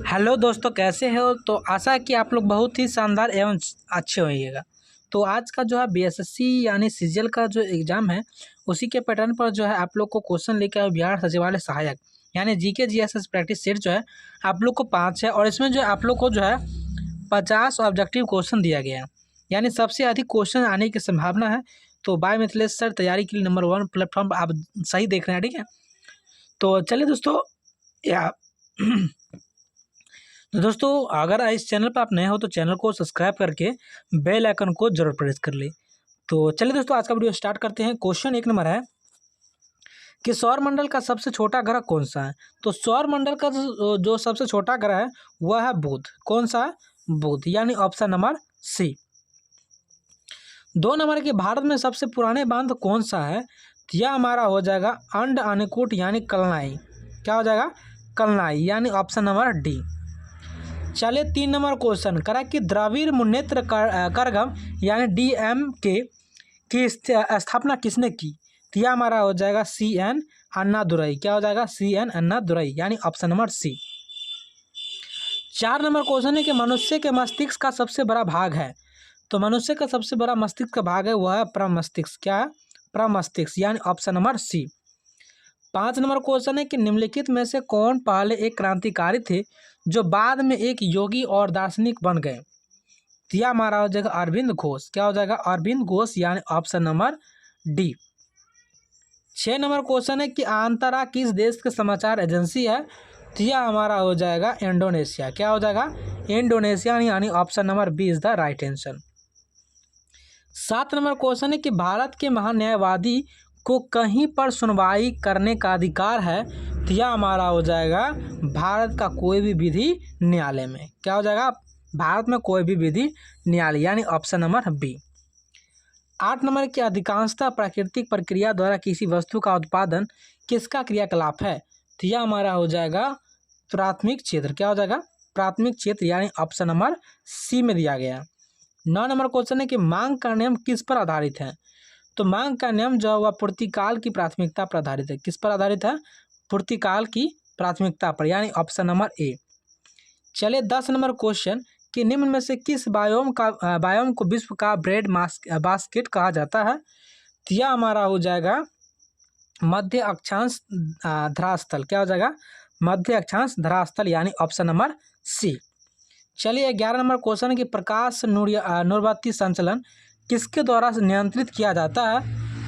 Hello दोस्तों, कैसे हो? तो आशा है कि आप लोग बहुत ही शानदार एवं अच्छे होइएगा। तो आज का जो है बीएसएससी यानी सीजीएल का जो एग्ज़ाम है, उसी के पैटर्न पर जो है आप लोग को क्वेश्चन लेके आए बिहार सचिवालय सहायक यानी जीके जीएसएस प्रैक्टिस सेट जो है आप लोग को 5 है और इसमें जो है आप लोग को जो है 50 ऑब्जेक्टिव क्वेश्चन दिया गया है, यानी सबसे अधिक क्वेश्चन आने की संभावना है। तो बाय मिथिलेश सर तैयारी के लिए नंबर 1 प्लेटफॉर्म आप सही देख रहे हैं, ठीक है। तो चलिए दोस्तों, या तो दोस्तों, अगर इस चैनल पर आप नए हो तो चैनल को सब्सक्राइब करके बेल आइकन को जरूर प्रेस कर ले। तो चलिए दोस्तों, आज का वीडियो स्टार्ट करते हैं। क्वेश्चन 1 नंबर है कि सौर मंडल का सबसे छोटा ग्रह कौन सा है? तो सौर मंडल का जो सबसे छोटा ग्रह है वह है बुध। कौन सा है? बुध, यानी ऑप्शन नंबर सी। 2 नंबर के भारत में सबसे पुराने बांध कौन सा है? तो यह हमारा हो जाएगा अंड अन्नकूट यानी कलनाई। क्या हो जाएगा? कलनाई, यानी ऑप्शन नंबर डी। चलिए 3 नंबर क्वेश्चन करा कि द्रविड़ मुनेत्र करगम यानी डीएमके की स्थापना किसने की? तो यह हमारा हो जाएगा CN अन्नादुरई। क्या हो जाएगा? CN अन्नादुरई, यानी ऑप्शन नंबर सी। 4 नंबर क्वेश्चन है कि मनुष्य के मस्तिष्क का सबसे बड़ा भाग है। तो मनुष्य का सबसे बड़ा मस्तिष्क का भाग है वह है प्रमस्तिष्क। क्या है? प्रमस्तिष्क, यानी ऑप्शन नंबर सी। 5 नंबर क्वेश्चन है कि निम्नलिखित में से कौन पहले एक क्रांतिकारी थे जो बाद में एक योगी और दार्शनिक बन गए? तो यह हमारा हो जाएगा अरविंद घोष। क्या हो जाएगा? अरविंद घोष, यानी option number D. 6 number question है कि आंतरा किस देश की समाचार एजेंसी है? तो यह हमारा हो जाएगा इंडोनेशिया। क्या हो जाएगा? इंडोनेशिया, यानी option number B is the right answer. 7 नंबर क्वेश्चन है कि भारत के महान्यायवादी को कहीं पर सुनवाई करने का अधिकार है? तो यह हमारा हो जाएगा भारत का कोई भी विधि न्यायालय में। क्या हो जाएगा? भारत में कोई भी विधि न्यायालय, यानी ऑप्शन नंबर बी। 8 नंबर की अधिकांशतः प्राकृतिक प्रक्रिया द्वारा किसी वस्तु का उत्पादन किसका क्रियाकलाप है? तो यह हमारा हो जाएगा प्राथमिक क्षेत्र। क्या हो जाएगा? प्राथमिक क्षेत्र, यानी ऑप्शन नंबर सी में दिया गया। 9 नंबर क्वेश्चन है कि मांग का नियम किस पर आधारित है? तो मांग का नियम जो है वह पूर्तिकाल की प्राथमिकता पर आधारित है। किस पर आधारित है? पूर्तिकाल की प्राथमिकता पर, यानी ऑप्शन नंबर ए। चलिए 10 नंबर क्वेश्चन कि निम्न में से किस बायोम को विश्व का ब्रेड बास्केट कहा जाता है? तो यह हमारा हो जाएगा मध्य अक्षांश धरास्थल। क्या हो जाएगा? मध्य अक्षांश धरास्थल, यानी ऑप्शन नंबर सी। चलिए 11 नंबर क्वेश्चन है कि प्रकाश नुरबत्ती संचलन किसके द्वारा नियंत्रित किया जाता है?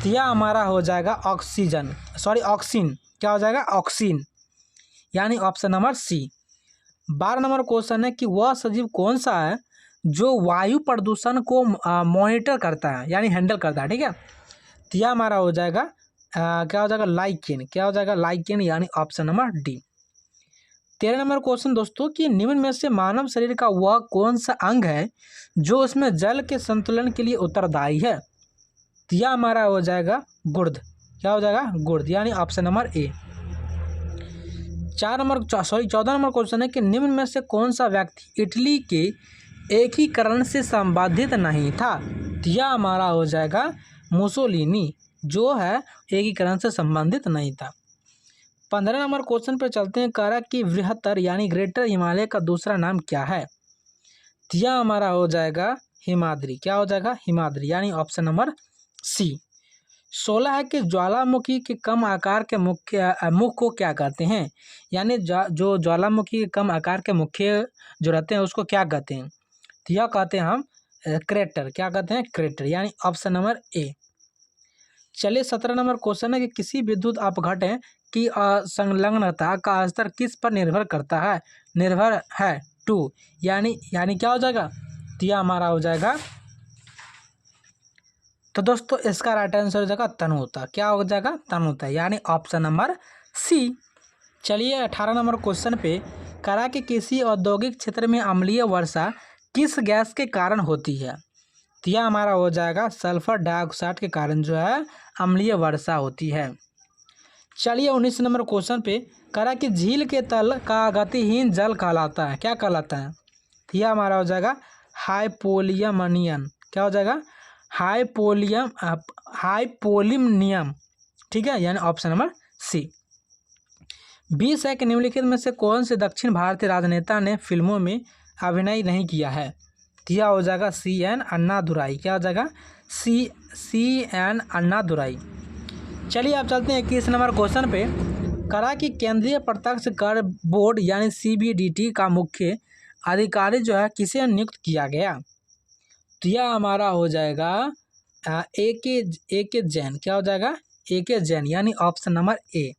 तो यह हमारा हो जाएगा ऑक्सीन। क्या हो जाएगा? ऑक्सीन, यानी ऑप्शन नंबर सी। 12 नंबर क्वेश्चन है कि वह सजीव कौन सा है जो वायु प्रदूषण को मॉनिटर करता है, यानी हैंडल करता है, ठीक है। तो यह हमारा हो जाएगा क्या हो जाएगा? लाइकेन। क्या हो जाएगा? लाइकेन, यानी option number D. 13 number question दोस्तों कि निम्न में से मानव शरीर का वह कौन सा अंग है जो उसमें जल के संतुलन के लिए उत्तरदायी है? तो यह हमारा हो जाएगा गुर्द। क्या हो जाएगा? गुर्द, यानी option number A. 14 number question है कि निम्न में से कौन सा व्यक्ति इटली के एकीकरण से संबंधित नहीं था? तो यह हमारा हो जाएगा मुसोलिनी, जो है एकीकरण से संबंधित नहीं था। 15 नंबर क्वेश्चन पर चलते हैं। कह रहा कि बृहत्तर यानी ग्रेटर हिमालय का दूसरा नाम क्या है? तो यह हमारा हो जाएगा हिमाद्री। क्या हो जाएगा? हिमाद्री, यानी ऑप्शन नंबर सी। 16 है कि ज्वालामुखी के कम आकार के मुख को क्या कहते हैं? यानी जो ज्वालामुखी के कम आकार के मुख्य जो रहते हैं उसको क्या कहते हैं? तो यह कहते हैं हम क्रेटर। क्या कहते हैं? क्रेटर, यानी ऑप्शन नंबर ए। चलिए 17 नंबर क्वेश्चन है कि किसी विद्युत अपघटन की संलग्नता का स्तर किस पर निर्भर करता है? निर्भर है 2, यानी क्या हो जाएगा? तो यह हमारा हो जाएगा, तो दोस्तों इसका राइट आंसर हो जाएगा तनुता। क्या हो जाएगा? तनुता, यानी ऑप्शन नंबर सी। चलिए 18 नंबर क्वेश्चन पे करा कि किसी औद्योगिक क्षेत्र में अम्लीय वर्षा किस गैस के कारण होती है? तो यह हमारा हो जाएगा सल्फर डाइऑक्साइड के कारण जो है अम्लीय वर्षा होती है। चलिए 19 नंबर क्वेश्चन पे करा कि झील के तल का गतिहीन जल कहलाता है। क्या कहलाता है? तो यह हमारा हो जाएगा हाइपोलियमनियन। क्या हो जाएगा? हाइपोलिमनियम, ठीक है, यानी ऑप्शन नंबर सी। 20 है कि निम्नलिखित में से कौन से दक्षिण भारतीय राजनेता ने फिल्मों में अभिनय नहीं किया है? यह हो जाएगा CN अन्नादुराई। क्या हो जाएगा? CN अन्नादुराई। चलिए आप चलते हैं 21 नंबर क्वेश्चन पे। करा कि केंद्रीय प्रत्यक्ष कर बोर्ड यानी CBDT का मुख्य अधिकारी जो है किसे नियुक्त किया गया? तो यह हमारा हो जाएगा AK जैन। क्या हो जाएगा? AK जैन यानी option number A.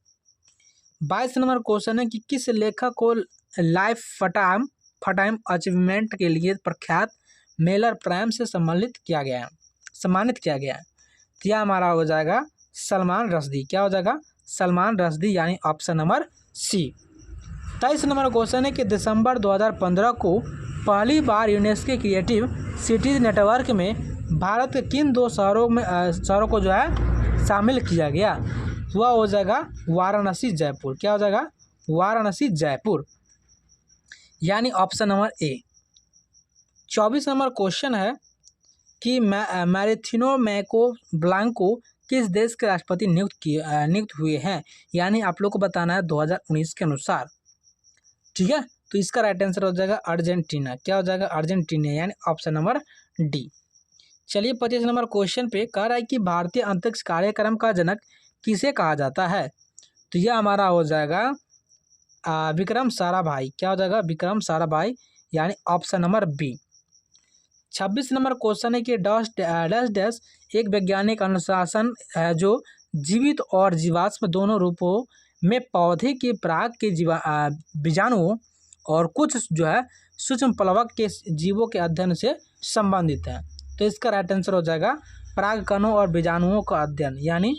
22 number question है कि किस लेखक को लाइफ टाइम अचीवमेंट के लिए प्रख्यात मेलर प्राइम से सम्मानित किया गया है? तो यह हमारा हो जाएगा सलमान रश्दी। क्या हो जाएगा? सलमान रश्दी यानी ऑप्शन नंबर सी। 23 नंबर क्वेश्चन है कि दिसंबर 2015 को पहली बार यूनेस्को क्रिएटिव सिटीज नेटवर्क में भारत के किन 2 शहरों को जो है शामिल किया गया? वह हो जाएगा वाराणसी जयपुर। क्या हो जाएगा? वाराणसी जयपुर यानी option number A. 24 number question है कि मैरिथिनो मैको ब्लांको किस देश के राष्ट्रपति नियुक्त हुए हैं? यानी आप लोग को बताना है 2019 के अनुसार। ठीक है, तो इसका राइट आंसर हो जाएगा अर्जेंटीना। क्या हो जाएगा? अर्जेंटीना यानी ऑप्शन नंबर डी। चलिए 25 नंबर क्वेश्चन पे कह रहा है कि भारतीय अंतरिक्ष कार्यक्रम का जनक किसे कहा जाता है? तो यह हमारा हो जाएगा विक्रम साराभाई। क्या हो जाएगा? विक्रम साराभाई यानी ऑप्शन नंबर बी। 26 नंबर क्वेश्चन है कि डैश एक वैज्ञानिक अनुशासन है जो जीवित और जीवाश्म दोनों रूपों में पौधे के पराग के बीजाणुओं और कुछ जो है सूक्ष्म प्लवक के जीवों के अध्ययन से संबंधित है। तो इसका राइट आंसर हो जाएगा पराग कणों और बीजाणुओं का अध्ययन यानी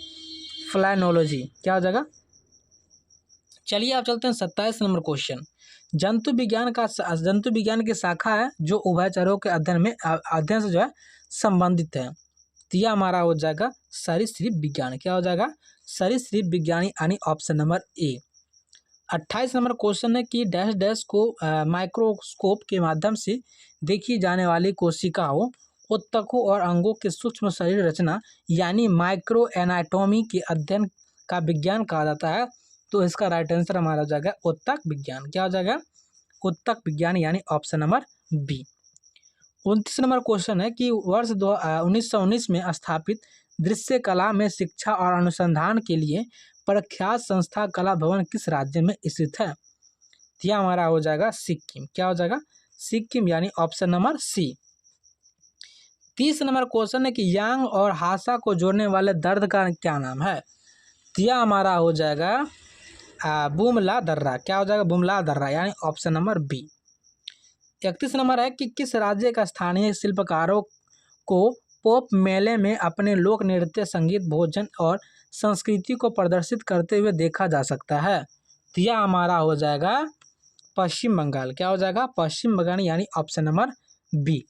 फ्लाइनोलॉजी। क्या हो जाएगा? चलिए आप चलते हैं 27 नंबर क्वेश्चन। जंतु विज्ञान की शाखा है जो उभयचरों के अध्ययन से जो है संबंधित है। तो यह हमारा हो जाएगा सरीसृप विज्ञान। क्या हो जाएगा? सरीसृप विज्ञान यानी option number A. 28 number question है कि डैश को माइक्रोस्कोप के माध्यम से देखी जाने वाली कोशिकाओं, ऊतकों और अंगों के सूक्ष्म शरीर रचना यानी माइक्रो एनाटॉमी के अध्ययन का विज्ञान कहा जाता है। तो इसका राइट आंसर हमारा हो जाएगा ऊतक विज्ञान। क्या हो जाएगा? ऊतक विज्ञान यानी ऑप्शन नंबर बी। 29 नंबर क्वेश्चन है कि वर्ष 1919 में स्थापित दृश्य कला में शिक्षा और अनुसंधान के लिए प्रख्यात संस्था कला भवन किस राज्य में स्थित है? यह हमारा हो जाएगा सिक्किम। क्या हो जाएगा? सिक्किम यानी option number C. 30 number question है कि यांग और हासा को जोड़ने वाले दर्द का क्या नाम है? यह हमारा हो जाएगा बुमला दर्रा। क्या हो जाएगा? बुमला दर्रा यानी ऑप्शन नंबर बी। 31 नंबर है कि किस राज्य का स्थानीय शिल्पकारों को पोप मेले में अपने लोक नृत्य, संगीत, भोजन और संस्कृति को प्रदर्शित करते हुए देखा जा सकता है? तो यह हमारा हो जाएगा पश्चिम बंगाल। क्या हो जाएगा? पश्चिम बंगाल यानी ऑप्शन नंबर बी।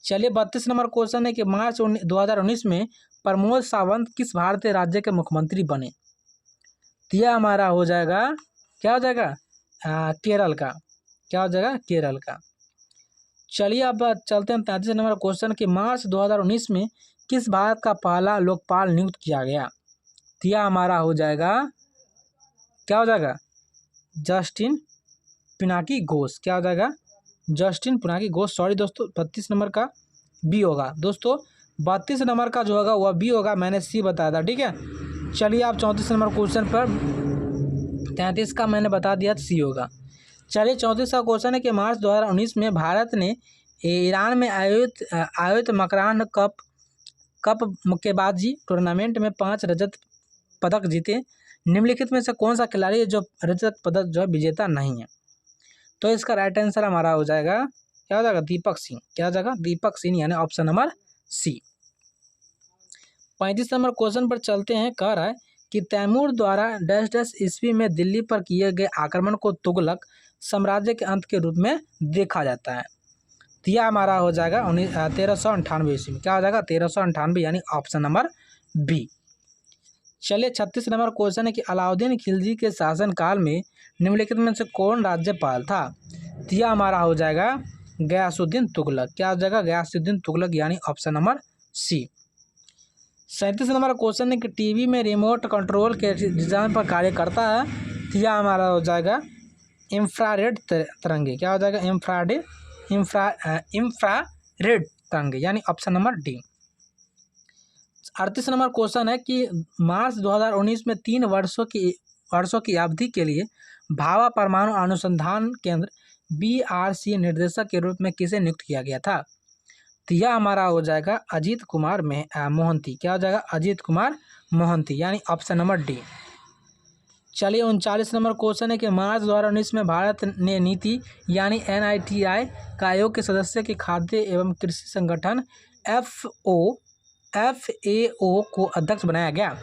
चलिए 32 नंबर क्वेश्चन है कि मार्च 2019 में प्रमोद सावंत किस भारतीय राज्य के मुख्यमंत्री बने? तो यह हमारा हो जाएगा क्या हो जाएगा? केरल का। क्या हो जाएगा? केरल का। चलिए अब चलते हैं 33 नंबर क्वेश्चन कि मार्च 2019 में किस भारत का पहला लोकपाल नियुक्त किया गया? तो यह हमारा हो जाएगा क्या हो जाएगा? जस्टिन पिनाकी घोष। क्या हो जाएगा? जस्टिन पिनाकी घोष। सॉरी दोस्तों, 32 नंबर का बी होगा। दोस्तों 32 नंबर का जो होगा वह बी होगा, मैंने सी बताया था। ठीक है, चलिए आप 34 नंबर क्वेश्चन पर 33 का मैंने बता दिया सी होगा। चलिए 34 का क्वेश्चन है कि मार्च 2019 में भारत ने ईरान में आयोजित मकरान कप मुक्केबाजी टूर्नामेंट में 5 रजत पदक जीते। निम्नलिखित में से कौन सा खिलाड़ी है जो रजत पदक जो है विजेता नहीं है? तो इसका राइट आंसर हमारा हो जाएगा क्या हो जाएगा? दीपक सिंह। क्या हो जाएगा? दीपक सिंह यानी option number C. 35 number question पर चलते हैं। कह रहा है कि तैमूर द्वारा डैश ईस्वी में दिल्ली पर किए गए आक्रमण को तुगलक साम्राज्य के अंत के रूप में देखा जाता है। तो यह हमारा हो जाएगा 1398 ईस्वी में। क्या हो जाएगा? 1398 यानी ऑप्शन नंबर बी। चलिए 36 नंबर क्वेश्चन है कि अलाउद्दीन खिलजी के शासनकाल में निम्नलिखित में से कौन राज्यपाल था? तो यह हमारा हो जाएगा गयासुद्दीन तुगलक। क्या हो जाएगा? गयासुद्दीन तुगलक यानी option number C. 37 number question है कि टीवी में रिमोट कंट्रोल के डिजाइन पर कार्य करता है। तो यह हमारा हो जाएगा इंफ्रारेड तरंगे। क्या हो जाएगा? इंफ्रारेड तरंगे, यानी option number D. 38 number question है कि मार्च 2019 में 3 वर्षों की अवधि के लिए भाभा परमाणु अनुसंधान केंद्र BRC निर्देशक के रूप में किसे नियुक्त किया गया था? तो यह हमारा हो जाएगा अजीत कुमार मोहंती। क्या हो जाएगा? अजीत कुमार मोहंती, यानी ऑप्शन नंबर डी। चलिए 39 नंबर क्वेश्चन है कि मार्च 2019 में भारत ने नीति यानी NITI का आयोग के सदस्य के खाद्य एवं कृषि संगठन FAO को अध्यक्ष बनाया गया।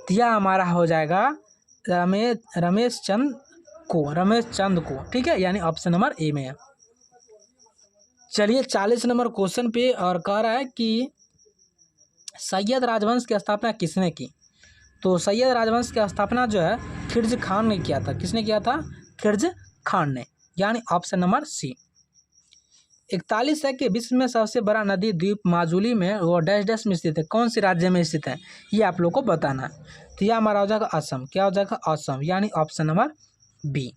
तो यह हमारा हो जाएगा रमेश चंद को, ठीक है, यानी ऑप्शन नंबर ए में है। चलिए 40 नंबर क्वेश्चन पे और कह रहा है कि सैयद राजवंश की स्थापना किसने की? तो सैयद राजवंश की स्थापना जो है खिलजी खान ने किया था। किसने किया था? खिलजी खान ने, यानी ऑप्शन नंबर सी। 41 है कि विश्व में सबसे बड़ा नदी द्वीप माजुली में वो डैश में स्थित है। कौन सी राज्य में स्थित है ये आप लोग को बताना है। तो यह हमारा हो जाएगा असम। क्या हो जाएगा? असम, यानी ऑप्शन नंबर बी।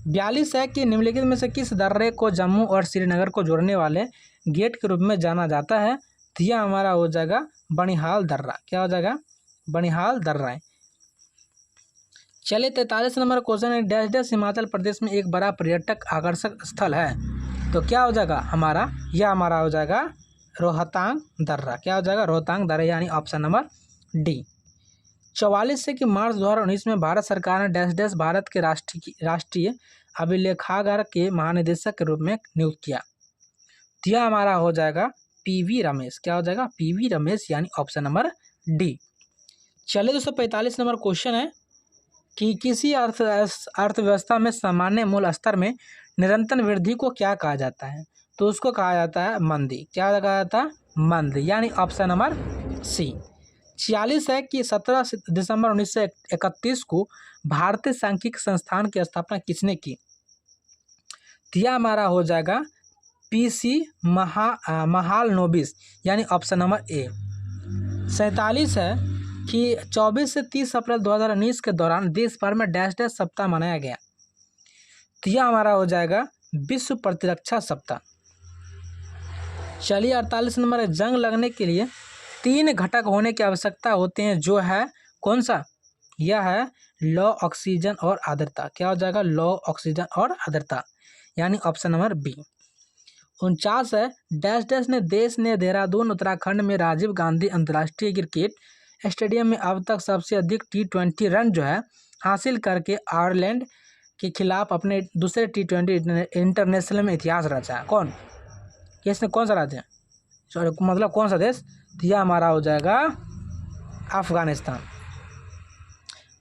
42 है कि निम्नलिखित में से किस दर्रे को जम्मू और श्रीनगर को जोड़ने वाले गेट के रूप में जाना जाता है? तो यह हमारा हो जाएगा बनिहाल दर्रा। क्या हो जाएगा? बनिहाल दर्रा। चलिए 43 नंबर क्वेश्चन है डैश हिमाचल प्रदेश में एक बड़ा पर्यटक आकर्षक स्थल है। तो क्या हो जाएगा हमारा? यह हमारा हो जाएगा रोहतांग दर्रा। क्या हो जाएगा? रोहतांग दर्रा, यानी ऑप्शन नंबर डी। 44 है कि मार्च 2019 में भारत सरकार ने डैश भारत के राष्ट्रीय अभिलेखागार के महानिदेशक के रूप में नियुक्त किया। तो यह हमारा हो जाएगा PV रमेश। क्या हो जाएगा? PV रमेश, यानी ऑप्शन नंबर डी। चलिए दोस्तों 45 नंबर क्वेश्चन है कि किसी अर्थव्यवस्था में सामान्य मूल्य स्तर में निरंतर वृद्धि को क्या कहा जाता है? तो उसको कहा जाता है मंदी। क्या कहा जाता है? मंदी, यानी ऑप्शन नंबर सी। 46 है कि 17 दिसंबर 1931 को भारतीय सांख्यिकी संस्थान की स्थापना किसने की? तो यह हमारा हो जाएगा PC महालनोबिस, यानी ऑप्शन नंबर ए। 47 है कि 24 से 30 अप्रैल 2019 के दौरान देश भर में डैश सप्ताह मनाया गया। तो यह हमारा हो जाएगा विश्व प्रतिरक्षा सप्ताह। चलिए 48 नंबर है जंग लगने के लिए 3 घटक होने की आवश्यकता होते हैं, जो है कौन सा? यह है लौ, ऑक्सीजन और आर्द्रता। क्या हो जाएगा? लौ, ऑक्सीजन और आर्द्रता, यानी ऑप्शन नंबर बी। 49 है डैश ने देश ने देहरादून उत्तराखंड में राजीव गांधी अंतर्राष्ट्रीय क्रिकेट स्टेडियम में अब तक सबसे अधिक T20 रन जो है हासिल करके आयरलैंड के खिलाफ अपने दूसरे T20 इंटरनेशनल में इतिहास रचा है। कौन? इसने कौन सा राज्य? मतलब कौन सा देश? तो यह हमारा हो जाएगा अफगानिस्तान।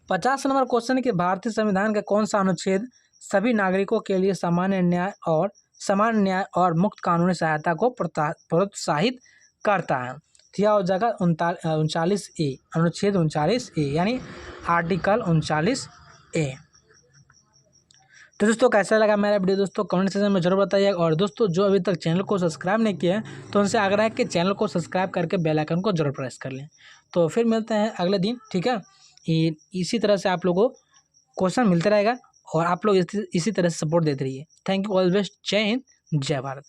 50 नंबर क्वेश्चन है कि भारतीय संविधान का कौन सा अनुच्छेद सभी नागरिकों के लिए समान न्याय और मुक्त कानूनी सहायता को प्रोत्साहित करता है? तो यह हो जाएगा 39A, अनुच्छेद 39A, यानी आर्टिकल 39A। तो दोस्तों कैसा लगा मेरा वीडियो दोस्तों कमेंट सेक्शन में जरूर बताइए। और दोस्तों जो अभी तक चैनल को सब्सक्राइब नहीं किए हैं तो उनसे आग्रह है कि चैनल को सब्सक्राइब करके बेल आइकन को जरूर प्रेस कर लें। तो फिर मिलते हैं अगले दिन, ठीक है। इसी तरह से आप लोगों को क्वेश्चन मिलते रहेगा और आप लोग इसी तरह से सपोर्ट देते रहिए। Thank you, all the best. जय हिंद, जय भारत।